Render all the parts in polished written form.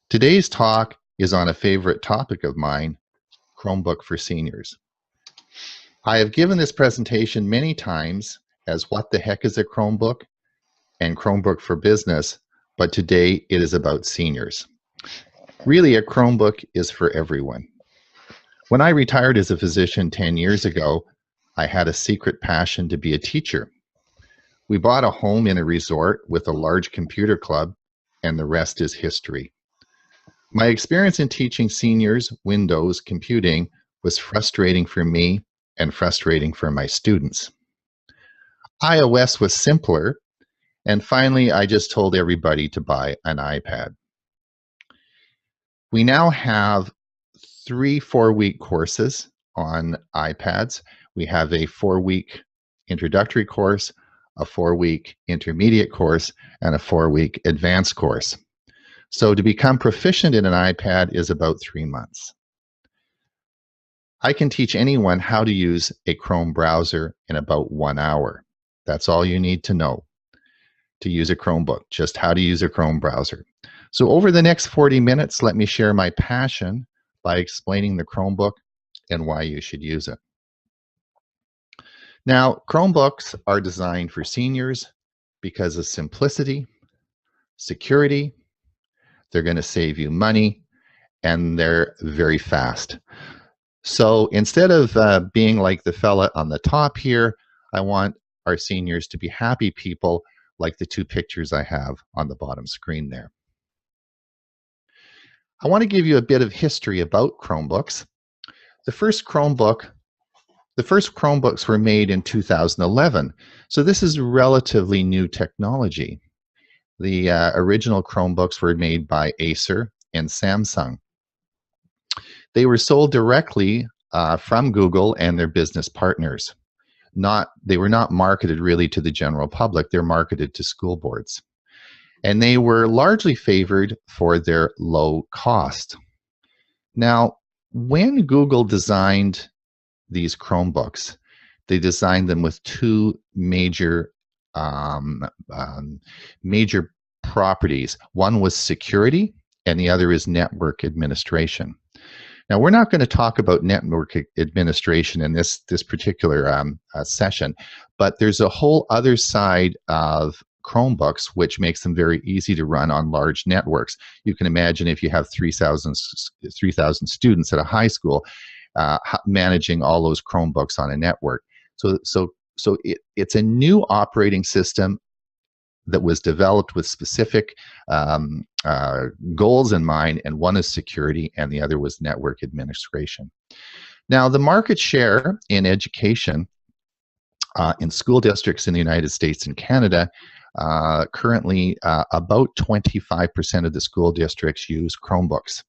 Today's talk is on a favorite topic of mine, Chromebook for Seniors. I have given this presentation many times as what the heck is a Chromebook and Chromebook for Business, but today it is about seniors. Really, a Chromebook is for everyone. When I retired as a physician 10 years ago, I had a secret passion to be a teacher. We bought a home in a resort with a large computer club, and the rest is history. My experience in teaching seniors Windows computing was frustrating for me and frustrating for my students. iOS was simpler, and finally I just told everybody to buy an iPad. We now have 3 4-week courses on iPads. We have a 4-week introductory course, a 4-week intermediate course, and a 4-week advanced course. So to become proficient in an iPad is about 3 months. I can teach anyone how to use a Chrome browser in about 1 hour. That's all you need to know to use a Chromebook, just how to use a Chrome browser. So over the next 40 minutes, let me share my passion by explaining the Chromebook and why you should use it. Now, Chromebooks are designed for seniors because of simplicity, security. They're going to save you money, and they're very fast. So instead of being like the fella on the top here, I want our seniors to be happy people like the 2 pictures I have on the bottom screen there. I want to give you a bit of history about Chromebooks. The first Chromebooks were made in 2011, so this is relatively new technology. The original Chromebooks were made by Acer and Samsung. They were sold directly from Google and their business partners. They were not marketed really to the general public. They're marketed to school boards. And they were largely favored for their low cost. Now, when Google designed these Chromebooks, they designed them with 2 major properties. One was security, and the other is network administration. Now, we're not going to talk about network administration in this particular session, but there's a whole other side of Chromebooks which makes them very easy to run on large networks. You can imagine if you have 3,000 students at a high school, managing all those Chromebooks on a network. So it's a new operating system that was developed with specific goals in mind, and one is security and the other was network administration. Now, the market share in education in school districts in the United States and Canada, currently about 25% of the school districts use Chromebooks.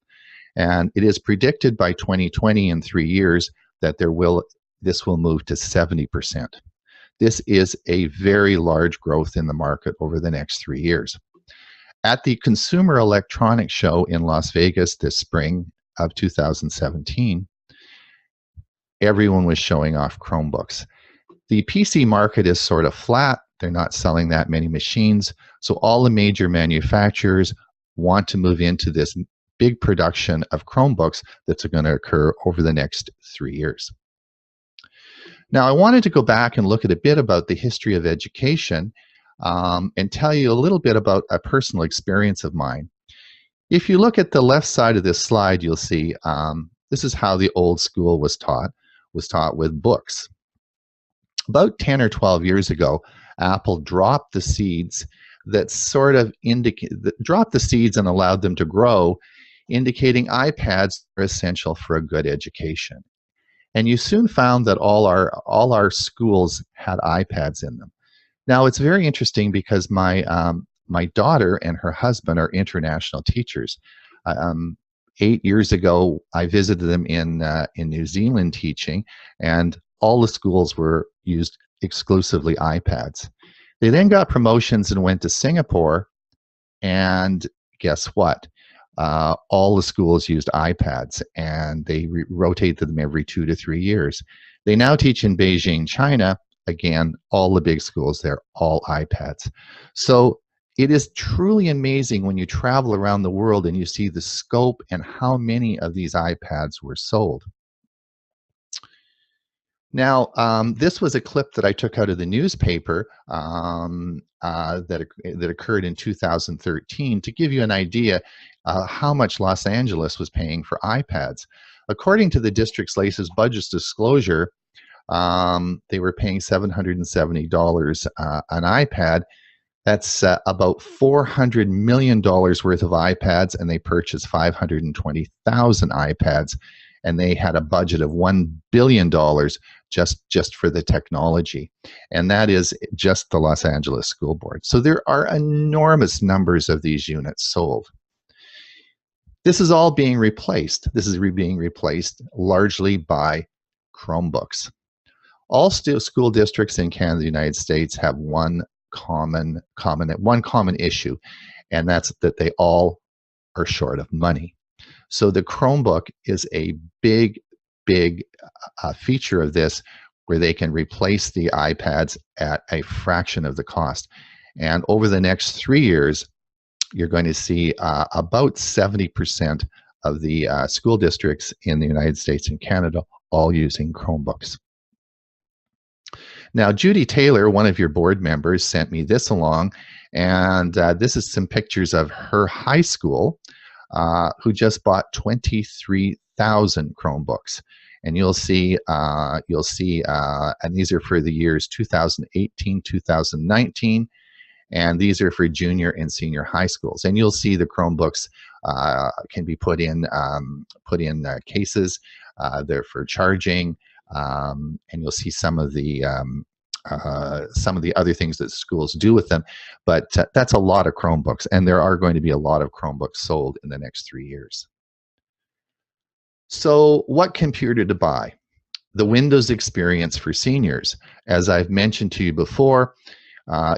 And it is predicted by 2020, in 3 years, that this will move to 70%. This is a very large growth in the market over the next 3 years. At the Consumer Electronics Show in Las Vegas this spring of 2017, everyone was showing off Chromebooks. The PC market is sort of flat. They're not selling that many machines. So all the major manufacturers want to move into this big production of Chromebooks that's going to occur over the next 3 years. Now, I wanted to go back and look at a bit about the history of education and tell you a little bit about a personal experience of mine. If you look at the left side of this slide, you'll see this is how the old school was taught with books. About 10 or 12 years ago, Apple dropped the seeds that sort of dropped the seeds and allowed them to grow, indicating iPads are essential for a good education. And you soon found that all our schools had iPads in them. Now, it's very interesting because my daughter and her husband are international teachers. 8 years ago, I visited them in New Zealand teaching, and all the schools used exclusively iPads. They then got promotions and went to Singapore, and guess what? All the schools used iPads, and they rotated them every 2 to 3 years. They now teach in Beijing, China. Again, all the big schools there, all iPads. So It is truly amazing when you travel around the world and you see the scope and how many of these iPads were sold. Now, this was a clip that I took out of the newspaper that occurred in 2013 to give you an idea how much Los Angeles was paying for iPads. According to the district's latest budget disclosure, they were paying $770 an iPad. That's about $400 million worth of iPads, and they purchased 520,000 iPads, and they had a budget of $1 billion just for the technology. And that is just the Los Angeles School Board. So there are enormous numbers of these units sold. This is all being replaced. This is being replaced largely by Chromebooks. All school districts in Canada and the United States have one common issue, and that's that they all are short of money. So the Chromebook is a big feature of this, where they can replace the iPads at a fraction of the cost. And over the next 3 years, you're going to see about 70% of the school districts in the United States and Canada all using Chromebooks. Now, Judy Taylor, one of your board members, sent me this along, and this is some pictures of her high school who just bought 23,000 Chromebooks. And you'll see, and these are for the years 2018, 2019, and these are for junior and senior high schools. And you'll see the Chromebooks can be put in cases. They're for charging, and you'll see some of the other things that schools do with them. But that's a lot of Chromebooks, and there are going to be a lot of Chromebooks sold in the next 3 years. So what computer to buy? The Windows experience for seniors. As I've mentioned to you before,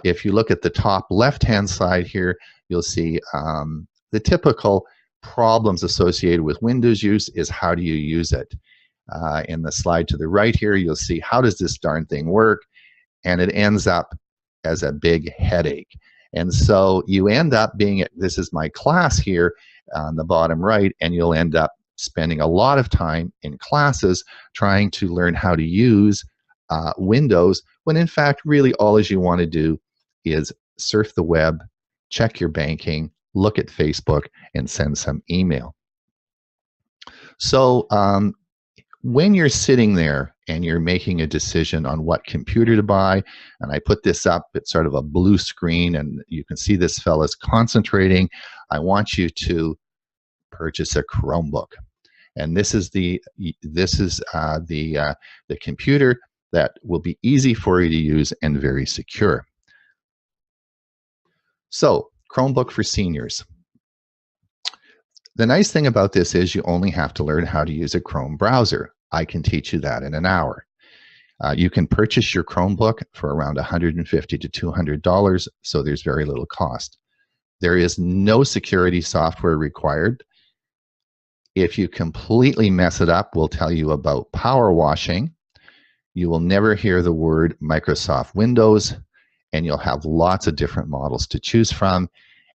if you look at the top left-hand side here, you'll see the typical problems associated with Windows use is how do you use it? In the slide to the right here, you'll see how does this darn thing work? And it ends up as a big headache. And so you end up being, this is my class here on the bottom right, and you'll end up spending a lot of time in classes trying to learn how to use Windows, when in fact really all you want to do is surf the web, check your banking, look at Facebook, and send some email. So when you're sitting there and you're making a decision on what computer to buy, and I put this up, it's sort of a blue screen, and you can see this fella's concentrating. I want you to purchase a Chromebook, and this is the computer that will be easy for you to use and very secure. So, Chromebook for seniors. The nice thing about this is you only have to learn how to use a Chrome browser. I can teach you that in an hour. You can purchase your Chromebook for around $150 to $200, so there's very little cost. There is no security software required. If you completely mess it up, we'll tell you about power washing. You will never hear the word Microsoft Windows, and you'll have lots of different models to choose from.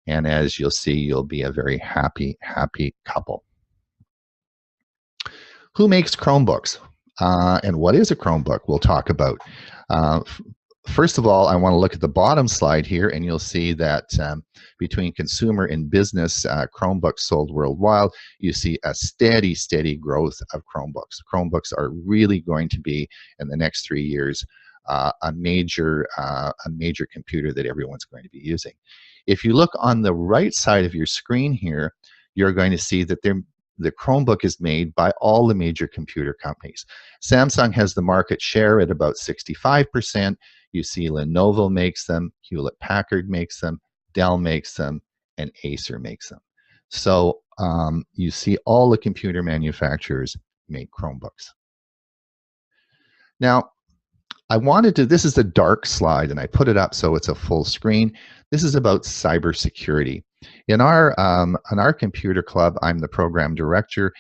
And as you'll see, you'll be a very happy couple. Who makes Chromebooks? And what is a Chromebook? We'll talk about. First of all, I want to look at the bottom slide here, and you'll see that between consumer and business Chromebooks sold worldwide, you see a steady growth of Chromebooks. Chromebooks are really going to be, in the next 3 years, a major computer that everyone's going to be using. If you look on the right side of your screen here, you're going to see that the Chromebook is made by all the major computer companies. Samsung has the market share at about 65%. You see Lenovo makes them, Hewlett-Packard makes them, Dell makes them, and Acer makes them. So you see all the computer manufacturers make Chromebooks. Now, this is the dark slide, and I put it up so it's a full screen. This is about cybersecurity. In our computer club, I'm the program director,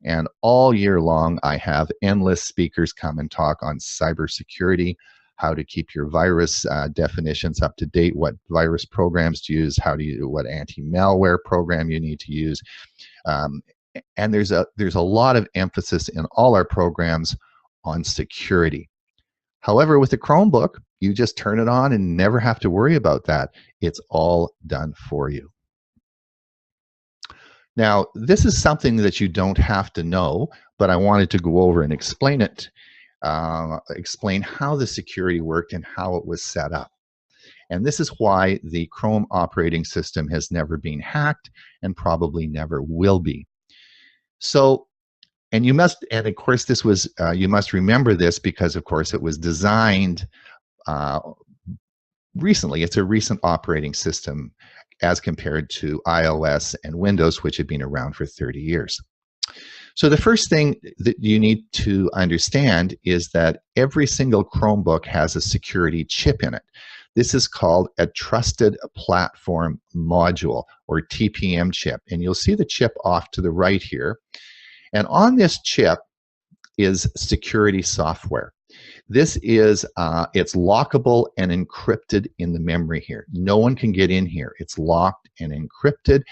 and all year long I have endless speakers come and talk on cybersecurity, how to keep your virus definitions up to date, what virus programs to use, what anti-malware program you need to use. And there's a lot of emphasis in all our programs on security. However, with the Chromebook, you just turn it on and never have to worry about that. It's all done for you. Now, this is something that you don't have to know, but I wanted to go over and explain it, explain how the security worked and how it was set up. And this is why the Chrome operating system has never been hacked and probably never will be. So, and of course this was, you must remember this because of course it was designed recently. It's a recent operating system as compared to iOS and Windows, which have been around for 30 years. So the first thing that you need to understand is that every single Chromebook has a security chip in it. This is called a Trusted Platform Module, or TPM chip. And you'll see the chip off to the right here. And on this chip is security software. This is, it's lockable and encrypted in the memory here. No one can get in here. It's locked and encrypted.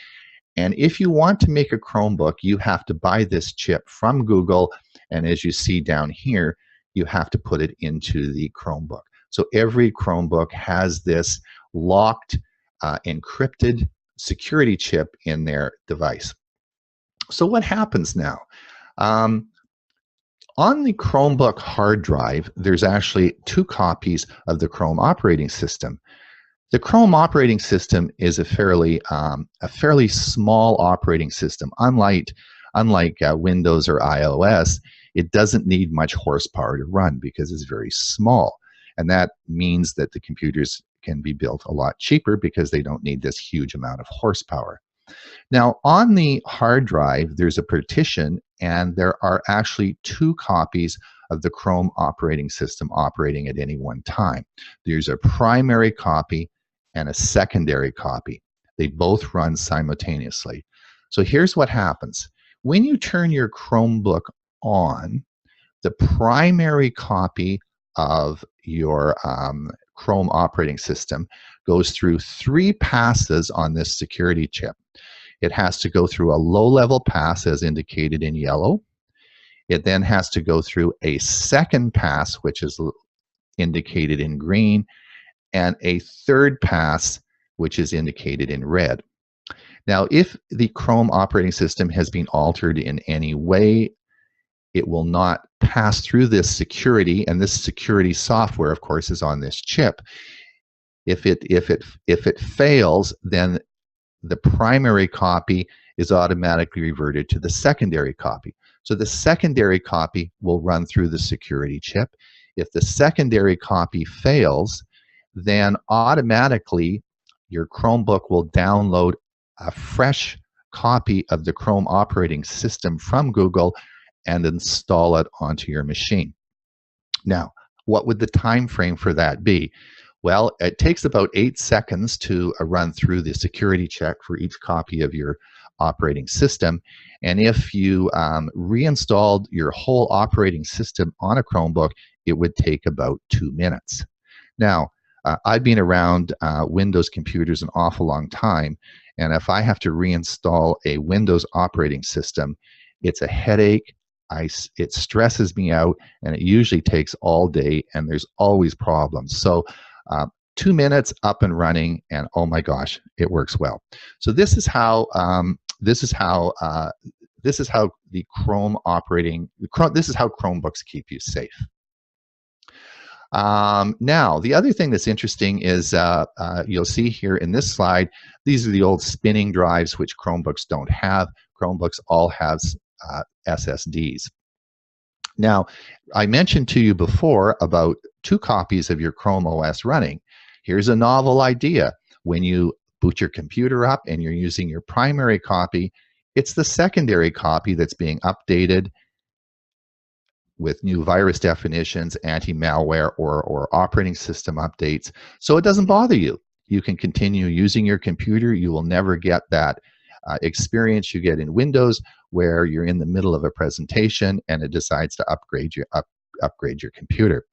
And if you want to make a Chromebook, you have to buy this chip from Google. And as you see down here, you have to put it into the Chromebook. So every Chromebook has this locked, encrypted security chip in their device. So what happens now? On the Chromebook hard drive, there's actually 2 copies of the Chrome operating system. The Chrome operating system is a fairly small operating system. Unlike Windows or iOS, it doesn't need much horsepower to run because it's very small. And that means that the computers can be built a lot cheaper because they don't need this huge amount of horsepower. Now, on the hard drive, there's a partition, and there are actually 2 copies of the Chrome operating system operating at any one time. There's a primary copy and a secondary copy. They both run simultaneously. So here's what happens. When you turn your Chromebook on, the primary copy of your Chrome operating system goes through 3 passes on this security chip. It has to go through a low-level pass as indicated in yellow. It then has to go through a second pass, which is indicated in green, and a third pass, which is indicated in red. Now, if the Chrome operating system has been altered in any way, it will not pass through this security, and this security software, of course, is on this chip. If it fails, then the primary copy is automatically reverted to the secondary copy. So the secondary copy will run through the security chip. If the secondary copy fails, then automatically your Chromebook will download a fresh copy of the Chrome operating system from Google and install it onto your machine. Now, what would the time frame for that be? Well, it takes about 8 seconds to run through the security check for each copy of your operating system. And if you reinstalled your whole operating system on a Chromebook, it would take about 2 minutes. Now, I've been around Windows computers an awful long time, and if I have to reinstall a Windows operating system, it's a headache. It stresses me out, and it usually takes all day, and there's always problems. So 2 minutes up and running, and oh my gosh, it works well. So this is how this is how the Chrome operating. This is how Chromebooks keep you safe. Now, the other thing that's interesting is you'll see here in this slide, these are the old spinning drives, which Chromebooks don't have. Chromebooks all have SSDs. Now, I mentioned to you before about 2 copies of your Chrome OS running. Here's a novel idea. When you boot your computer up and you're using your primary copy, it's the secondary copy that's being updated with new virus definitions, anti-malware, or operating system updates. So it doesn't bother you. You can continue using your computer. You will never get that experience you get in Windows, where you're in the middle of a presentation and it decides to upgrade your computer.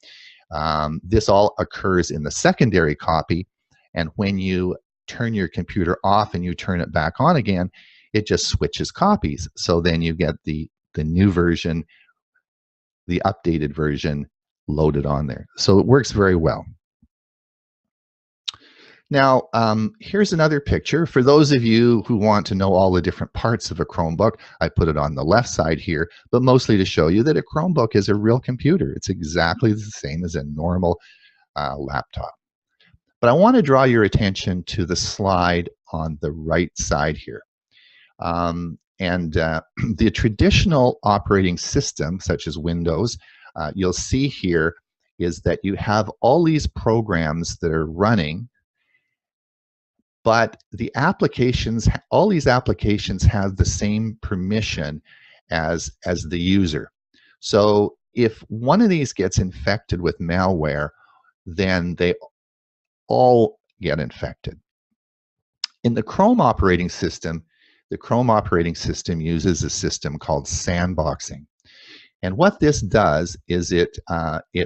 This all occurs in the secondary copy, and when you turn your computer off and you turn it back on again, it just switches copies. So then you get the new version, the updated version loaded on there. So it works very well. Now, here's another picture. For those of you who want to know all the different parts of a Chromebook, I put it on the left side here, but mostly to show you that a Chromebook is a real computer. It's exactly the same as a normal laptop. But I want to draw your attention to the slide on the right side here. The traditional operating system, such as Windows, you'll see here is that you have all these programs that are running, but the applications, all these applications have the same permission as the user. So if one of these gets infected with malware, then they all get infected. In the Chrome operating system, the Chrome operating system uses a system called sandboxing. And what this does is it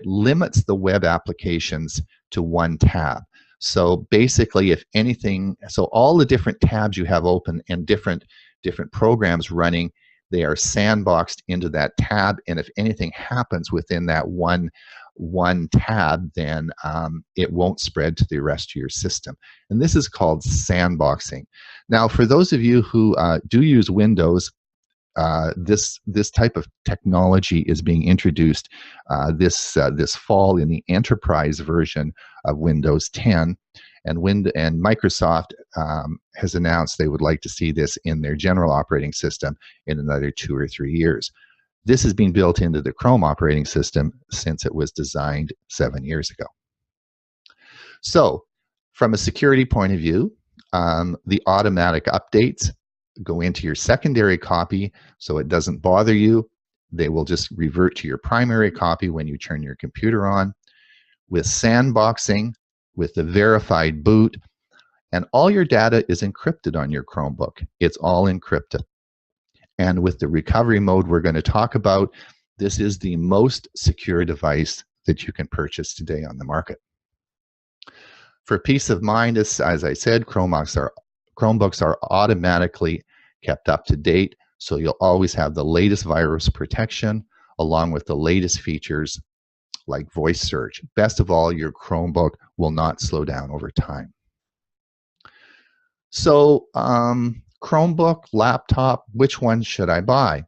limits the web applications to one tab. So basically, if anything, so all the different tabs you have open and different programs running, they are sandboxed into that tab. And if anything happens within that one tab, then it won't spread to the rest of your system. And this is called sandboxing. Now, for those of you who do use Windows, this type of technology is being introduced this fall in the enterprise version of Windows 10, and Microsoft has announced they would like to see this in their general operating system in another 2 or 3 years. This has been built into the Chrome operating system since it was designed 7 years ago. So, from a security point of view, the automatic updates go into your secondary copy so it doesn't bother you. They will just revert to your primary copy when you turn your computer on. With sandboxing, with the verified boot, and all your data is encrypted on your Chromebook. It's all encrypted. And with the recovery mode we're going to talk about, this is the most secure device that you can purchase today on the market. For peace of mind, as I said, Chromebooks are automatically kept up to date, so you'll always have the latest virus protection along with the latest features like voice search. Best of all, your Chromebook will not slow down over time. So, Chromebook, laptop, which one should I buy?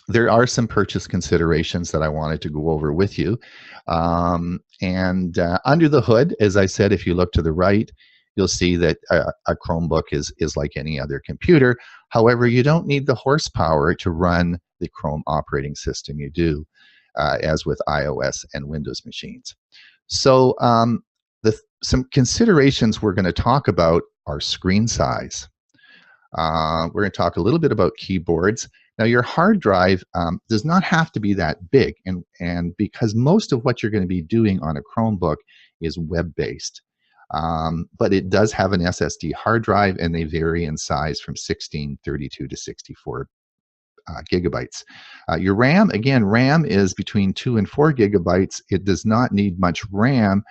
There are some purchase considerations that I wanted to go over with you. Under the hood, as I said, if you look to the right, you'll see that a Chromebook is like any other computer. However, you don't need the horsepower to run the Chrome operating system you do, as with iOS and Windows machines. So some considerations we're going to talk about are screen size. We're going to talk a little bit about keyboards. Now, your hard drive does not have to be that big, and because most of what you're going to be doing on a Chromebook is web-based. But it does have an SSD hard drive, and they vary in size from 16, 32 to 64 gigabytes. Your RAM, again, RAM is between 2 and 4 gigabytes. It does not need much RAM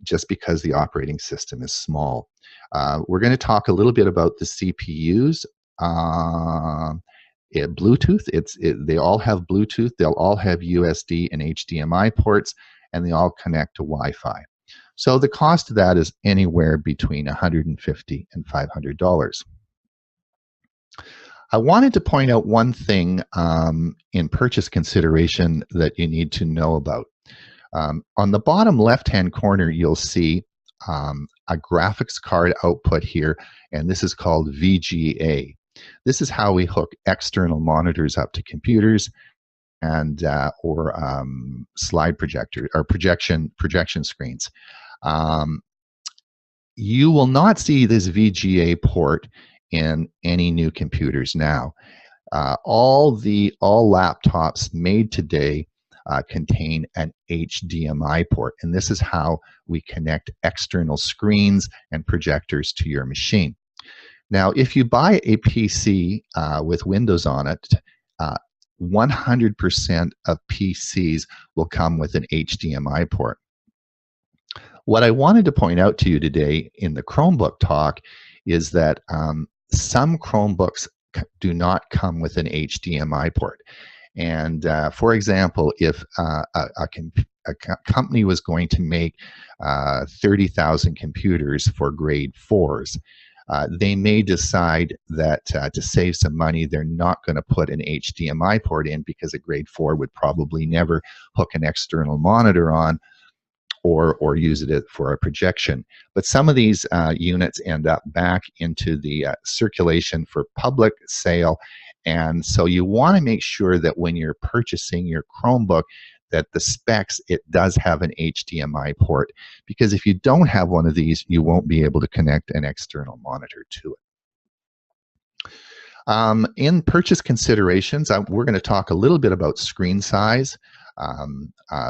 just because the operating system is small. We're going to talk a little bit about the CPUs. Bluetooth, they all have Bluetooth. They'll all have USB and HDMI ports, and they all connect to Wi-Fi. So the cost of that is anywhere between $150 and $500. I wanted to point out one thing in purchase consideration that you need to know about. On the bottom left-hand corner, you'll see a graphics card output here, and this is called VGA. This is how we hook external monitors up to computers and or slide projector or projection screens. You will not see this VGA port in any new computers now. All laptops made today contain an HDMI port, and this is how we connect external screens and projectors to your machine. Now, if you buy a PC with Windows on it, 100% of PCs will come with an HDMI port. What I wanted to point out to you today in the Chromebook talk is that some Chromebooks do not come with an HDMI port. And for example, if a company was going to make 30,000 computers for grade 4s, they may decide that to save some money, they're not going to put an HDMI port in because a grade 4 would probably never hook an external monitor on or use it for a projection. But some of these units end up back into the circulation for public sale. And so you want to make sure that when you're purchasing your Chromebook, that the specs, it does have an HDMI port. Because if you don't have one of these, you won't be able to connect an external monitor to it. In purchase considerations, we're going to talk a little bit about screen size.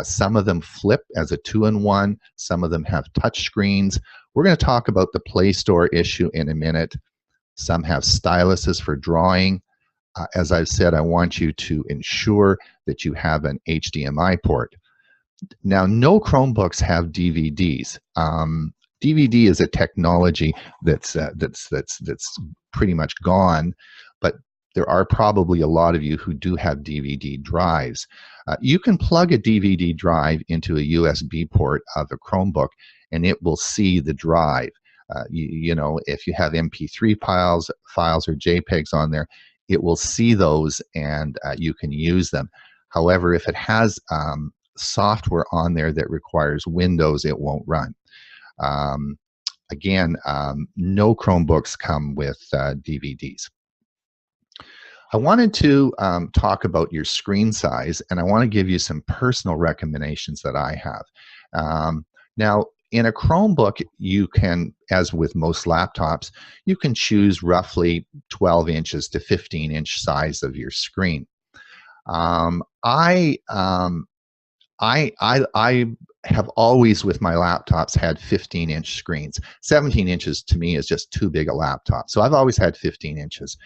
Some of them flip as a 2-in-1. Some of them have touch screens. We're going to talk about the Play Store issue in a minute. Some have styluses for drawing. As I've said, I want you to ensure that you have an HDMI port. Now, no Chromebooks have DVDs. DVD is a technology that's pretty much gone, but there are probably a lot of you who do have DVD drives. You can plug a DVD drive into a USB port of a Chromebook, and it will see the drive. You know, if you have MP3 files or JPEGs on there, it will see those, and you can use them. However, if it has software on there that requires Windows, it won't run. Again, no Chromebooks come with DVDs. I wanted to talk about your screen size, and I want to give you some personal recommendations that I have. Now, in a Chromebook, you can, as with most laptops, you can choose roughly 12 inches to 15-inch size of your screen. I have always, with my laptops, had 15-inch screens. 17 inches to me is just too big a laptop, so I've always had 15 inches.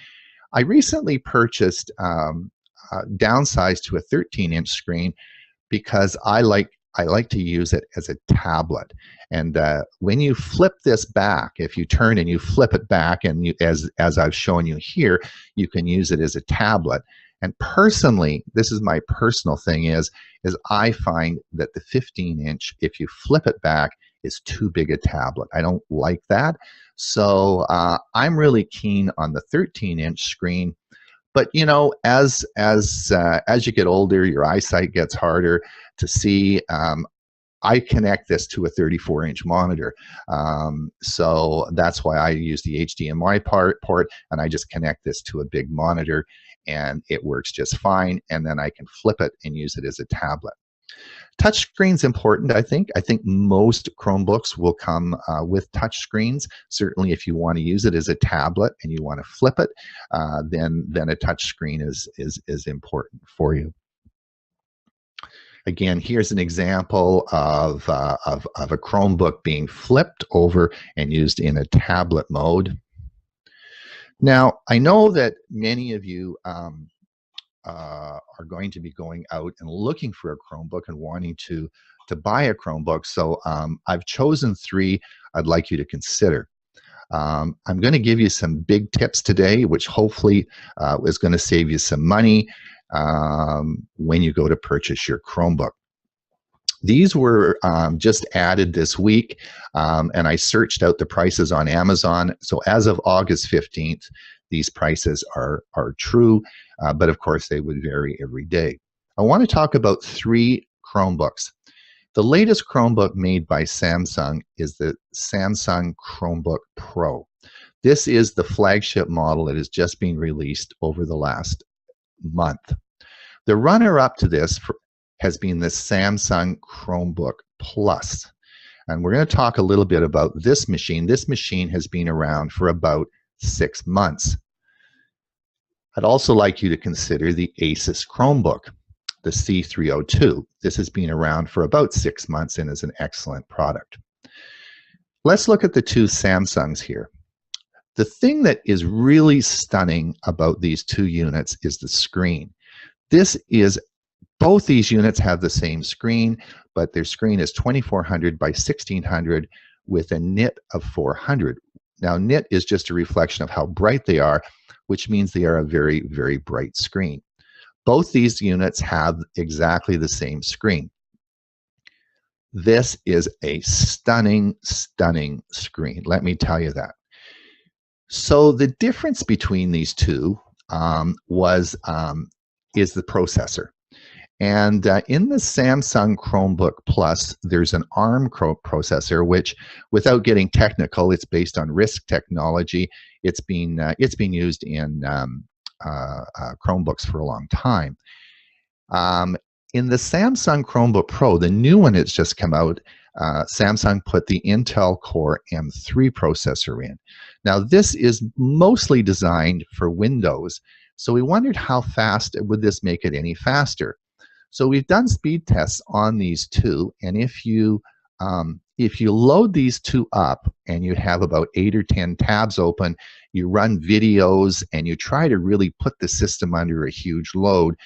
I recently purchased, downsized to a 13-inch screen because I like to use it as a tablet. And when you flip this back, if you turn and you flip it back, and you, as I've shown you here, you can use it as a tablet. And personally, this is my personal thing, is I find that the 15-inch, if you flip it back, is too big a tablet. I don't like that. So I'm really keen on the 13-inch screen. But you know, as you get older, your eyesight gets harder to see. I connect this to a 34-inch monitor, so that's why I use the HDMI port, and I just connect this to a big monitor, and it works just fine. And then I can flip it and use it as a tablet. Touchscreen's important, I think. I think most Chromebooks will come with touchscreens. Certainly, if you want to use it as a tablet and you want to flip it, then a touchscreen is important for you. Again, here's an example of a Chromebook being flipped over and used in a tablet mode. Now, I know that many of you are going to be going out and looking for a Chromebook and wanting to buy a Chromebook. So I've chosen 3 I'd like you to consider. I'm going to give you some big tips today, which hopefully is going to save you some money when you go to purchase your Chromebook. These were just added this week, and I searched out the prices on Amazon. So as of August 15th, these prices are true, but of course they would vary every day. I want to talk about 3 Chromebooks. The latest Chromebook made by Samsung is the Samsung Chromebook Pro. This is the flagship model that has just been released over the last month. The runner-up to this has been the Samsung Chromebook Plus. And we're going to talk a little bit about this machine. This machine has been around for about 6 months. I'd also like you to consider the Asus Chromebook, the C302. This has been around for about 6 months and is an excellent product. Let's look at the 2 Samsungs here. The thing that is really stunning about these 2 units is the screen. This is, both these units have the same screen, but their screen is 2400 by 1600 with a nit of 400. Now, nit is just a reflection of how bright they are, which means they are a very, very bright screen. Both these units have exactly the same screen. This is a stunning, stunning screen. Let me tell you that. So the difference between these two is the processor. And in the Samsung Chromebook Plus, there's an ARM processor, which, without getting technical, it's based on RISC technology. It's been used in Chromebooks for a long time. In the Samsung Chromebook Pro, the new one that's just come out, Samsung put the Intel Core M3 processor in. Now, this is mostly designed for Windows, so we wondered how fast would this make it any faster. So we've done speed tests on these two, and if you load these two up and you have about 8 or 10 tabs open, you run videos, and you try to really put the system under a huge load,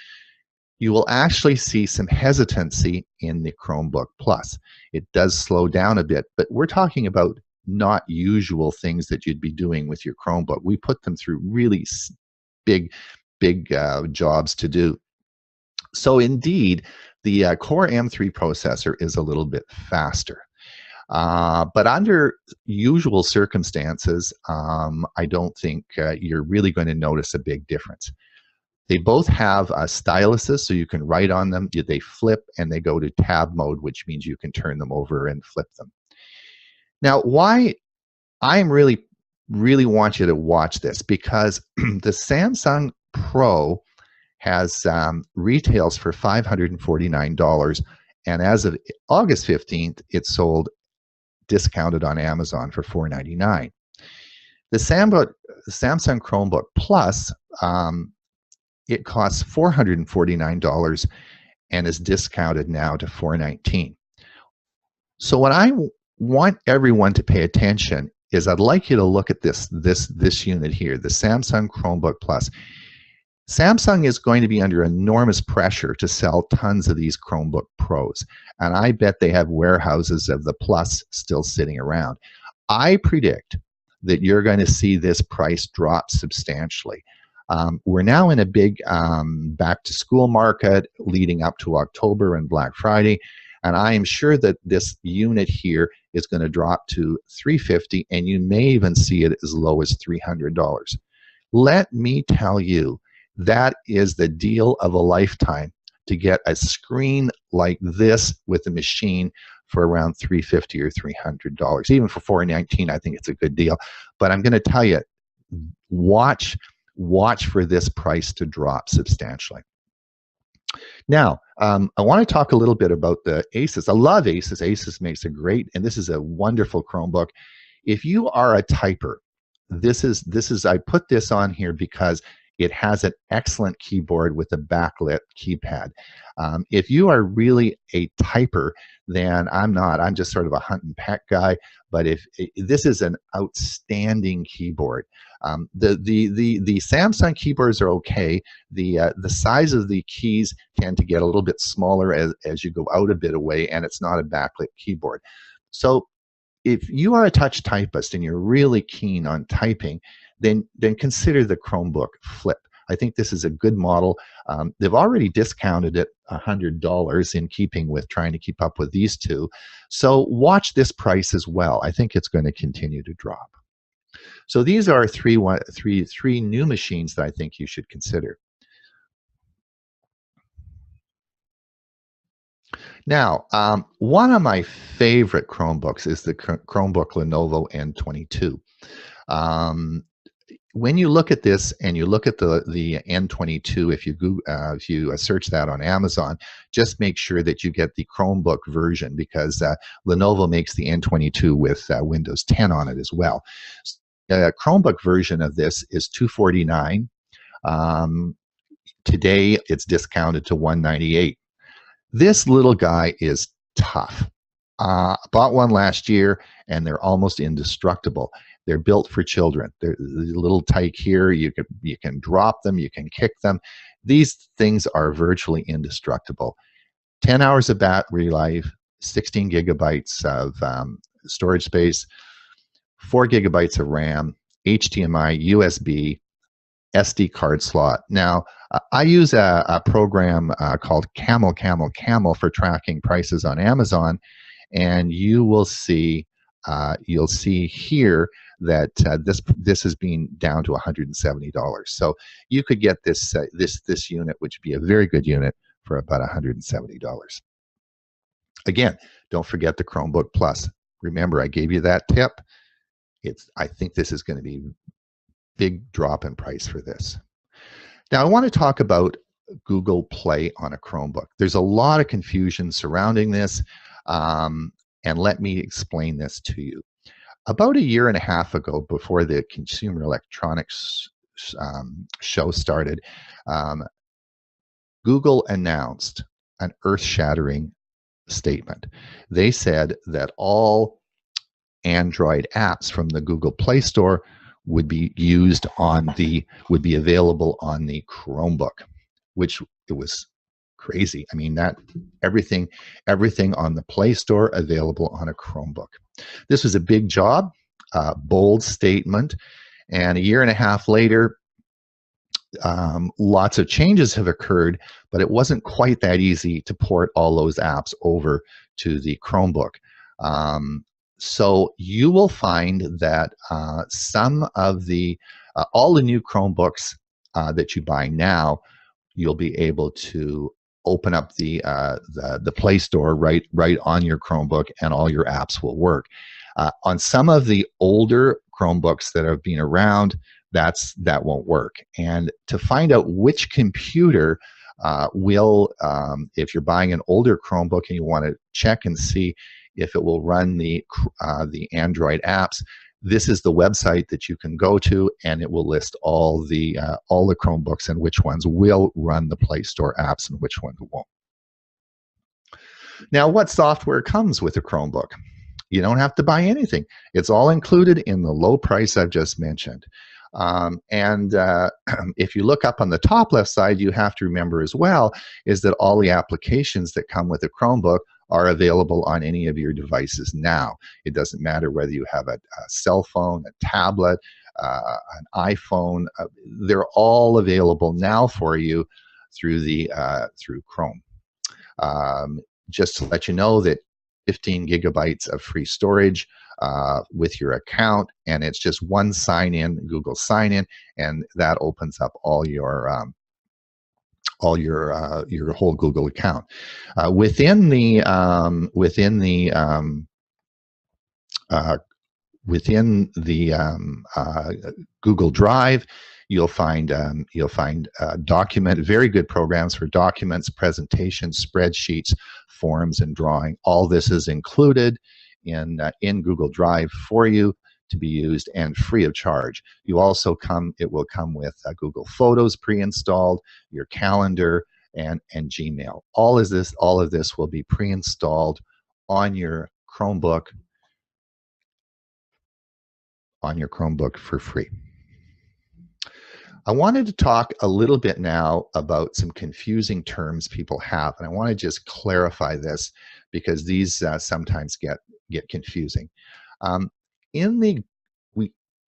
you will actually see some hesitancy in the Chromebook Plus. It does slow down a bit, but we're talking about not usual things that you'd be doing with your Chromebook. We put them through really big jobs to do. So indeed, the Core M3 processor is a little bit faster. But under usual circumstances, I don't think you're really going to notice a big difference. They both have styluses, so you can write on them. They flip and they go to tab mode, which means you can turn them over and flip them. Now, why I really want you to watch this, because the Samsung Pro has retails for $549, and as of August 15th, it's sold discounted on Amazon for $499. The Samsung Chromebook Plus, it costs $449 and is discounted now to $419. So what I want everyone to pay attention is, I'd like you to look at this unit here, the Samsung Chromebook Plus. Samsung is going to be under enormous pressure to sell tons of these Chromebook Pros, and I bet they have warehouses of the Plus still sitting around. I predict that you're going to see this price drop substantially. We're now in a big back-to-school market leading up to October and Black Friday, and I am sure that this unit here is going to drop to $350, and you may even see it as low as $300. Let me tell you, that is the deal of a lifetime, to get a screen like this with a machine for around $350 or $300. Even for $419, I think it's a good deal. But I'm going to tell you, watch for this price to drop substantially. Now, I want to talk a little bit about the Asus. I love Asus. Asus makes a great, and this is a wonderful Chromebook. If you are a typer, I put this on here because it has an excellent keyboard with a backlit keypad. If you are really a typer, then I'm not. I'm just sort of a hunt and peck guy. But this is an outstanding keyboard. The Samsung keyboards are okay. The size of the keys tend to get a little bit smaller as you go out a bit away, and it's not a backlit keyboard. So if you are a touch typist and you're really keen on typing, then consider the Chromebook Flip. I think this is a good model. They've already discounted it $100 in keeping with trying to keep up with these two. So watch this price as well. I think it's going to continue to drop. So these are three new machines that I think you should consider. Now, one of my favorite Chromebooks is the Chromebook Lenovo N22. When you look at this and you look at the N22, if you search that on Amazon, just make sure that you get the Chromebook version, because Lenovo makes the N22 with Windows 10 on it as well. The Chromebook version of this is $249. Today it's discounted to $198. This little guy is tough. Bought one last year, and they're almost indestructible. They're built for children. They're a little tight here. You can drop them. You can kick them. These things are virtually indestructible. 10 hours of battery life, 16 gigabytes of storage space, 4 gigabytes of RAM, HDMI, USB, SD card slot. Now, I use a program called Camel for tracking prices on Amazon, and you will see you'll see here that this has been down to $170. So you could get this this unit, which would be a very good unit, for about $170. Again, don't forget the Chromebook Plus. Remember, I gave you that tip. I think this is going to be big drop in price for this. Now, I want to talk about Google Play on a Chromebook. There's a lot of confusion surrounding this, and let me explain this to you. About a year and a half ago, before the Consumer Electronics show started, Google announced an earth-shattering statement. They said that all Android apps from the Google Play Store would be available on the Chromebook, which it was crazy. I mean, that everything on the Play Store available on a Chromebook. This was a big job, bold statement, and a year and a half later, lots of changes have occurred, but it wasn't quite that easy to port all those apps over to the Chromebook. So you will find that some of the all the new Chromebooks that you buy now, you'll be able to open up the Play Store right on your Chromebook, and all your apps will work. On some of the older Chromebooks that have been around, that won't work. And to find out which computer will, if you're buying an older Chromebook and you want to check and see if it will run the Android apps, this is the website that you can go to, and it will list all the Chromebooks and which ones will run the Play Store apps and which ones won't. Now, what software comes with a Chromebook? You don't have to buy anything. It's all included in the low price I've just mentioned. If you look up on the top left side, you have to remember as well is that all the applications that come with a Chromebook are available on any of your devices now. It doesn't matter whether you have a cell phone, a tablet, an iPhone. They're all available now for you through Chrome. Just to let you know that 15 gigabytes of free storage with your account, and it's just one sign-in, Google sign-in, and that opens up all your whole Google account. Within the Google Drive, you'll find very good programs for documents, presentations, spreadsheets, forms, and drawing. All this is included in Google Drive for you to be used and free of charge. It will come with Google Photos pre-installed, your calendar, and Gmail. All of this will be pre-installed on your Chromebook for free. I wanted to talk a little bit now about some confusing terms people have, and I want to just clarify this because these sometimes get confusing.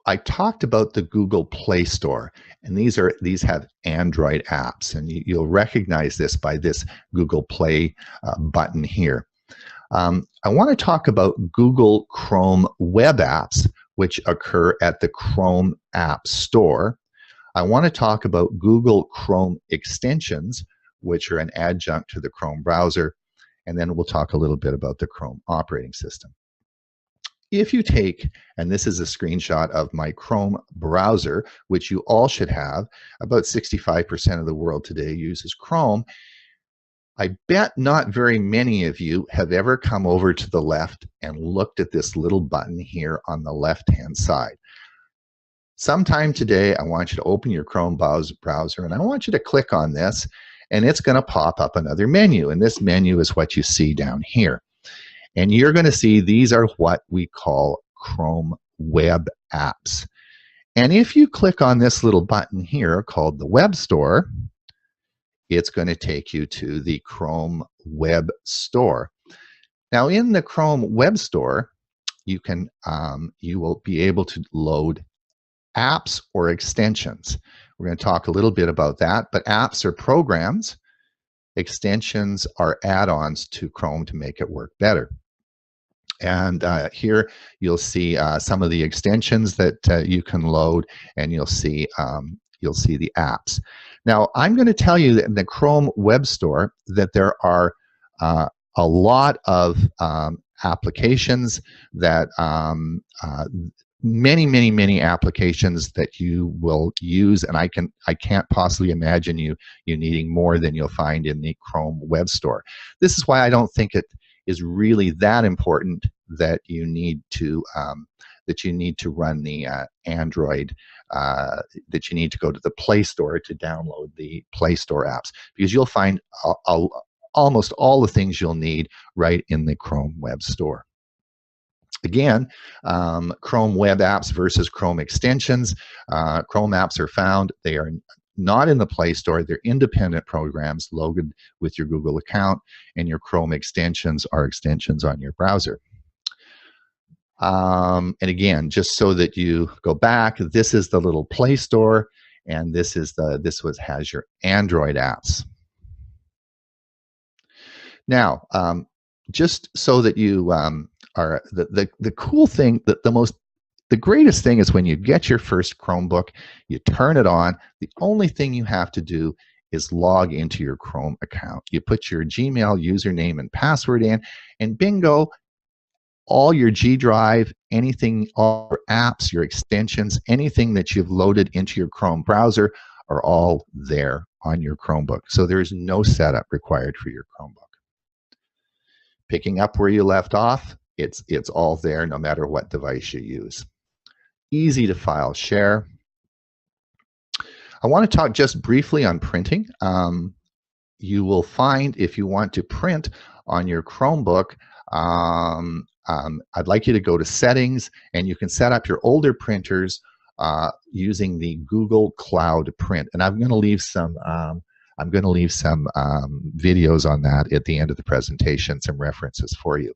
I talked about the Google Play Store, and these have Android apps, and you'll recognize this by this Google Play button here. I want to talk about Google Chrome web apps, which occur at the Chrome App Store. I want to talk about Google Chrome extensions, which are an adjunct to the Chrome browser, and then we'll talk a little bit about the Chrome operating system. If you take, and this is a screenshot of my Chrome browser, which you all should have, about 65% of the world today uses Chrome. I bet not very many of you have ever come over to the left and looked at this little button here on the left-hand side. Sometime today, I want you to open your Chrome browser, and I want you to click on this, and it's going to pop up another menu, and this menu is what you see down here. And you're going to see these are what we call Chrome web apps. And if you click on this little button here called the Web Store, it's going to take you to the Chrome Web Store. Now, in the Chrome Web Store, you will be able to load apps or extensions. We're going to talk a little bit about that, but apps are programs, extensions are add-ons to Chrome to make it work better. And here you'll see some of the extensions that you can load, and you'll see the apps. Now, I'm going to tell you that in the Chrome Web Store that there are a lot of applications that many applications that you will use, and I can't possibly imagine you needing more than you'll find in the Chrome Web Store. This is why I don't think it is really that important that you need to run the Android, that you need to go to the Play Store to download the Play Store apps, because you'll find almost all the things you'll need right in the Chrome Web Store. Again, Chrome web apps versus Chrome extensions. Chrome apps are found. They are not in the Play Store. They're independent programs loaded with your Google account, and your Chrome extensions are extensions on your browser. And again, just so that you go back, this is the little Play Store, and this has your Android apps. Now, just so that you are the cool thing, the greatest thing is when you get your first Chromebook, you turn it on. The only thing you have to do is log into your Chrome account. You put your Gmail username and password in, and bingo, all your G Drive, anything, all your apps, your extensions, anything that you've loaded into your Chrome browser are all there on your Chromebook. So there is no setup required for your Chromebook. Picking up where you left off, it's all there no matter what device you use. Easy to file share. I want to talk just briefly on printing. You will find if you want to print on your Chromebook, I'd like you to go to settings, and you can set up your older printers using the Google Cloud Print. And I'm going to leave some videos on that at the end of the presentation, some references for you.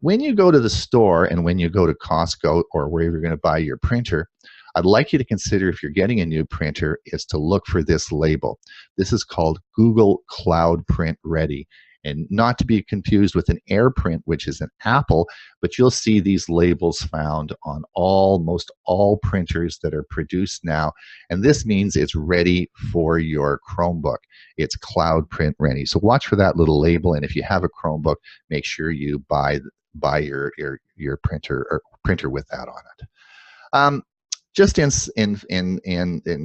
When you go to the store and when you go to Costco or wherever you're going to buy your printer, I'd like you to consider, if you're getting a new printer, is to look for this label. This is called Google Cloud Print Ready. And not to be confused with an AirPrint, which is an Apple, but you'll see these labels found on almost all printers that are produced now. And this means it's ready for your Chromebook. It's Cloud Print Ready. So watch for that little label, and if you have a Chromebook, make sure you buy your printer or printer with that on it. Just in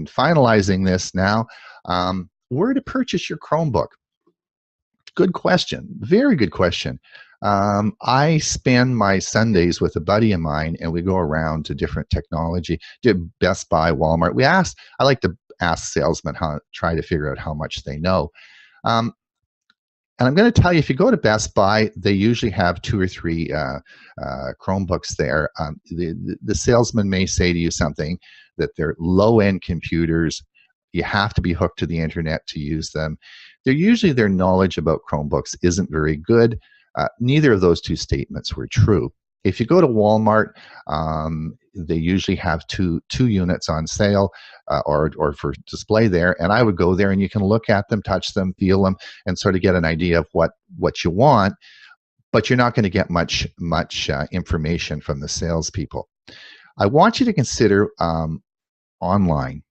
finalizing this now, where to purchase your Chromebook? Good question. Very good question. I spend my Sundays with a buddy of mine, and we go around to different technology, to Best Buy, Walmart. I like to ask salesmen try to figure out how much they know. And I'm going to tell you, if you go to Best Buy, they usually have 2 or 3 Chromebooks there. The salesman may say to you something that they're low-end computers. You have to be hooked to the internet to use them. Their knowledge about Chromebooks isn't very good. Neither of those 2 statements were true. If you go to Walmart, they usually have two units on sale or for display there, and I would go there and you can look at them, touch them, feel them, and sort of get an idea of what you want, but you're not going to get much information from the salespeople. I want you to consider online.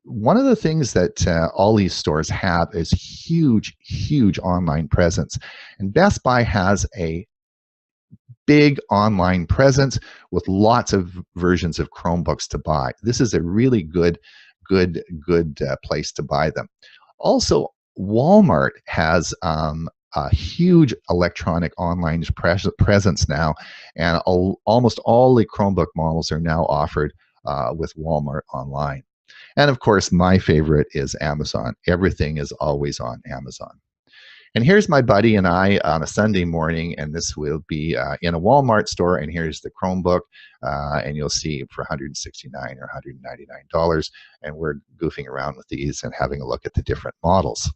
One of the things that all these stores have is huge online presence, and Best Buy has a big online presence with lots of versions of Chromebooks to buy. This is a really good place to buy them. Also, Walmart has a huge electronic online presence now, and almost all the Chromebook models are now offered with Walmart online. And of course, my favorite is Amazon. Everything is always on Amazon. And here's my buddy and I on a Sunday morning, and this will be in a Walmart store, and here's the Chromebook, and you'll see for $169 or $199, and we're goofing around with these and having a look at the different models.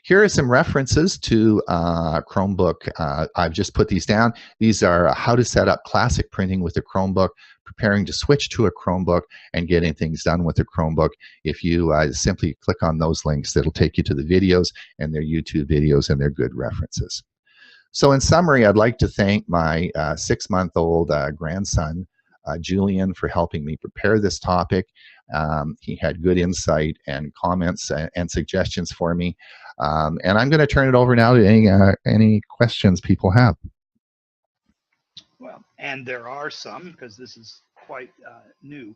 Here are some references to Chromebook. I've just put these down. These are how to set up classic printing with a Chromebook, preparing to switch to a Chromebook, and getting things done with a Chromebook. If you simply click on those links, it'll take you to the videos, and they're YouTube videos, and they're good references. So in summary, I'd like to thank my 6-month-old grandson, Julian, for helping me prepare this topic. He had good insight and comments and suggestions for me. And I'm going to turn it over now to any questions people have. Well, and there are some, because this is quite new.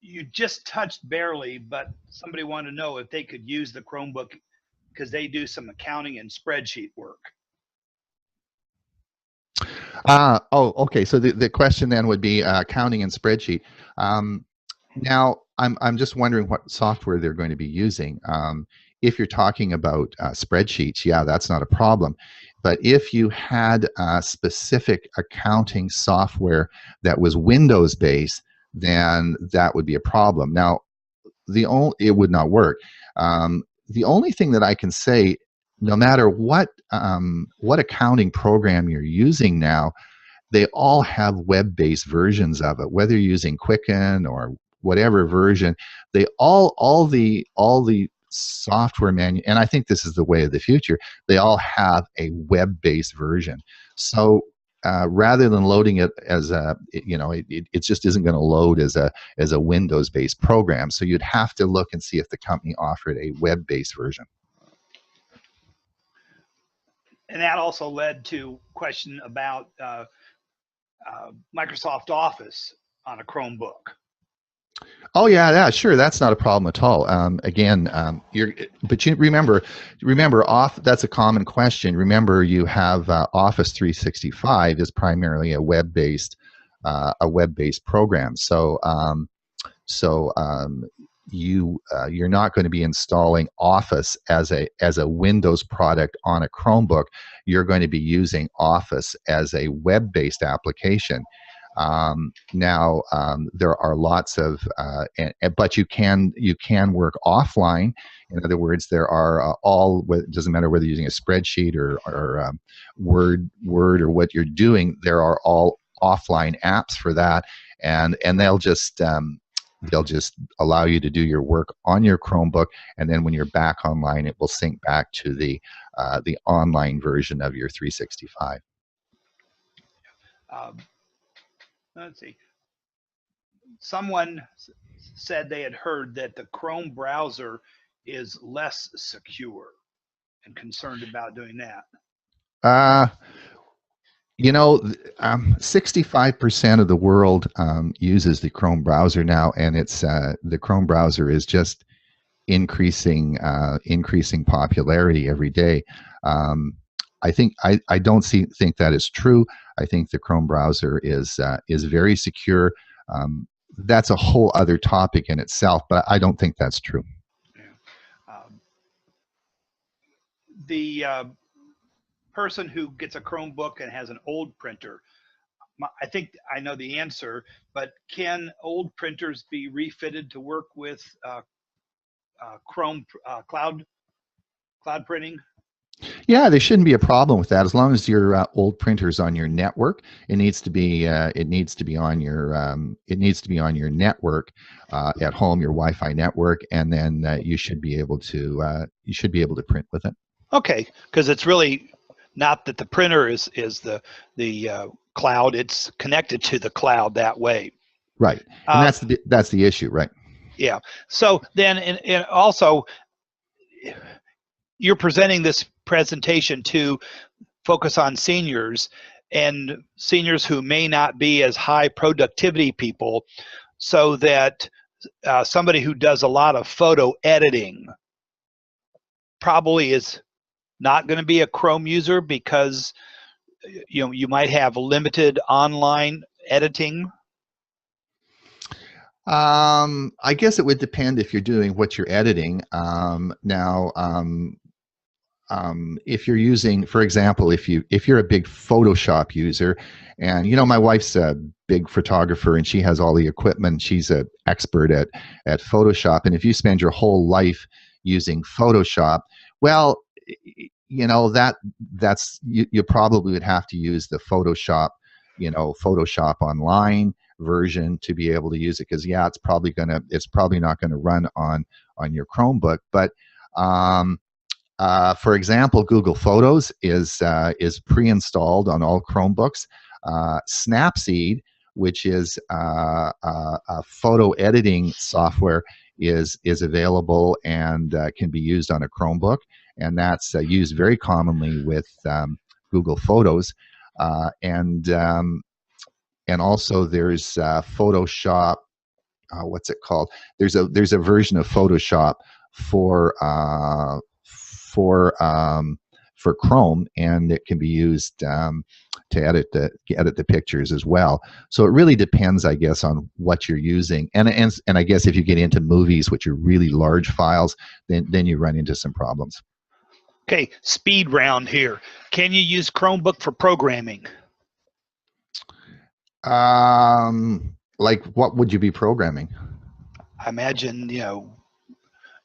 You just touched barely, but somebody wanted to know if they could use the Chromebook because they do some accounting and spreadsheet work. Oh, okay. So the question then would be accounting and spreadsheet. Now, I'm just wondering what software they're going to be using. If you're talking about spreadsheets, yeah, that's not a problem. But if you had a specific accounting software that was Windows-based, then that would be a problem. Now, it would not work. The only thing that I can say, no matter what accounting program you're using now, they all have web-based versions of it. Whether you're using Quicken or whatever version, they all the software and I think this is the way of the future. They all have a web-based version. So rather than loading it as a, it just isn't going to load as a Windows-based program. So you'd have to look and see if the company offered a web-based version. And that also led to a question about Microsoft Office on a Chromebook. Oh yeah, sure. That's not a problem at all. But you remember, that's a common question. Remember, you have Office 365 is primarily a web-based program. So you're not going to be installing Office as a Windows product on a Chromebook. You're going to be using Office as a web-based application. Now there are lots of, but you can work offline. In other words, there are it doesn't matter whether you're using a spreadsheet or Word or what you're doing. There are all offline apps for that, and they'll just allow you to do your work on your Chromebook, and then when you're back online, it will sync back to the online version of your 365. Let's see. Someone said they had heard that the Chrome browser is less secure and concerned about doing that. 65% of the world uses the Chrome browser now, and it's the Chrome browser is just increasing popularity every day. I don't think that is true. I think the Chrome browser is very secure. That's a whole other topic in itself, but I don't think that's true. Yeah. The person who gets a Chromebook and has an old printer, I think I know the answer, but can old printers be refitted to work with Chrome cloud printing? Yeah, there shouldn't be a problem with that as long as your old printer's on your network. It needs to be on your network at home, your Wi-Fi network, and then you should be able to print with it. Okay, because it's really not that the printer is the cloud; it's connected to the cloud that way. Right, and that's the issue, right? Yeah. So then, and also, you're presenting this presentation to focus on seniors and seniors who may not be as high productivity people, so that somebody who does a lot of photo editing probably is not going to be a Chrome user because you might have limited online editing. I guess it would depend if you're doing what you're editing. If you're using, for example, if you're a big Photoshop user, and my wife's a big photographer and she has all the equipment, she's an expert at Photoshop, and if you spend your whole life using Photoshop, well, that's you probably would have to use the Photoshop, Photoshop Online version to be able to use it, because it's probably not gonna run on your Chromebook. But for example, Google Photos is pre-installed on all Chromebooks. Snapseed, which is a photo editing software, is available and can be used on a Chromebook, and that's used very commonly with Google Photos, and also there's Photoshop. What's it called? There's a version of Photoshop for Chrome, and it can be used to edit the pictures as well. So it really depends, I guess, on what you're using. And I guess if you get into movies, which are really large files, then you run into some problems. Okay, speed round here. Can you use Chromebook for programming? Like what would you be programming? I imagine,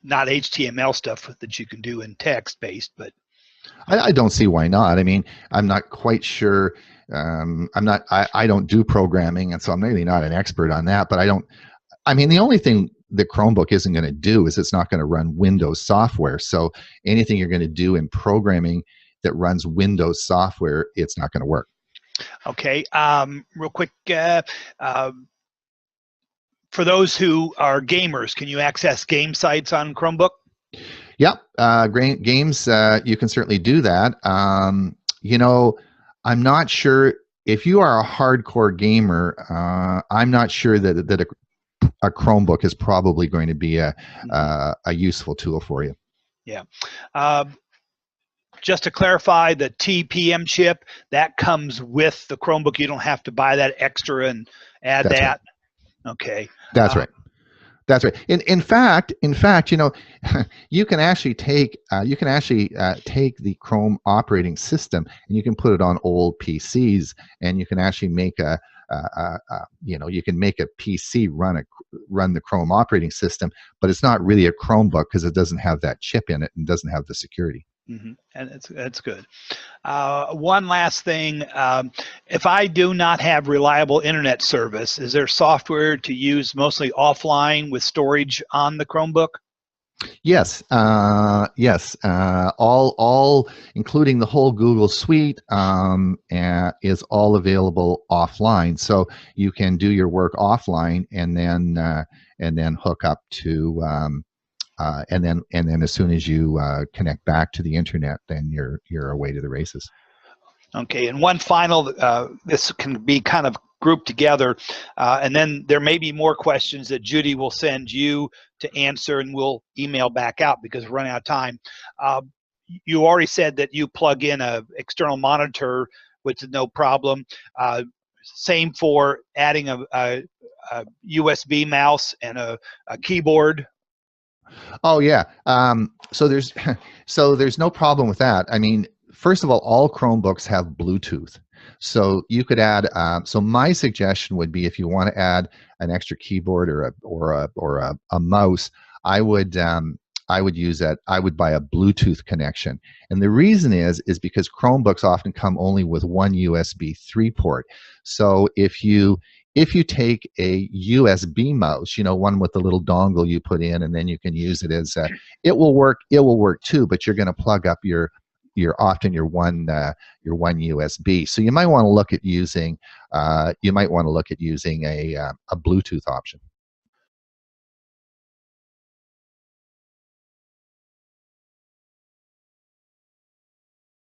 not HTML stuff that you can do in text-based, but I don't see why not. I mean, I'm not quite sure. I don't do programming, and so I'm really not an expert on that. But the only thing the Chromebook isn't going to do is it's not going to run Windows software. So anything you're going to do in programming that runs Windows software, it's not going to work. Okay. Real quick. For those who are gamers, can you access game sites on Chromebook? Yep, games, you can certainly do that. I'm not sure if you are a hardcore gamer. I'm not sure that a Chromebook is probably going to be a useful tool for you. Yeah. Just to clarify, the TPM chip that comes with the Chromebook. You don't have to buy that extra and add that. Right. Okay. That's right. That's right. In fact, you can actually take the Chrome operating system and you can put it on old PCs, and you can actually make you can make a PC run the Chrome operating system, but it's not really a Chromebook because it doesn't have that chip in it and doesn't have the security. Mm-hmm. And that's good. One last thing, if I do not have reliable internet service, is there software to use mostly offline with storage on the Chromebook? Yes, yes. All including the whole Google suite is all available offline, so you can do your work offline and then hook up to. And then as soon as you connect back to the internet, then you're away to the races. Okay, and one final, this can be kind of grouped together, and then there may be more questions that Judy will send you to answer, and we'll email back out because we're running out of time. You already said that you plug in a external monitor, which is no problem. Same for adding a USB mouse and a keyboard. Oh yeah. So there's no problem with that. I mean, first of all Chromebooks have Bluetooth, so you could add. So my suggestion would be, if you want to add an extra keyboard or a mouse, I would use that. I would buy a Bluetooth connection, and the reason is because Chromebooks often come only with one USB 3 port. So if you take a USB mouse, one with the little dongle you put in, and then you can use it as it will work too, but you're going to plug up your one USB. So you might want to look at using a Bluetooth option.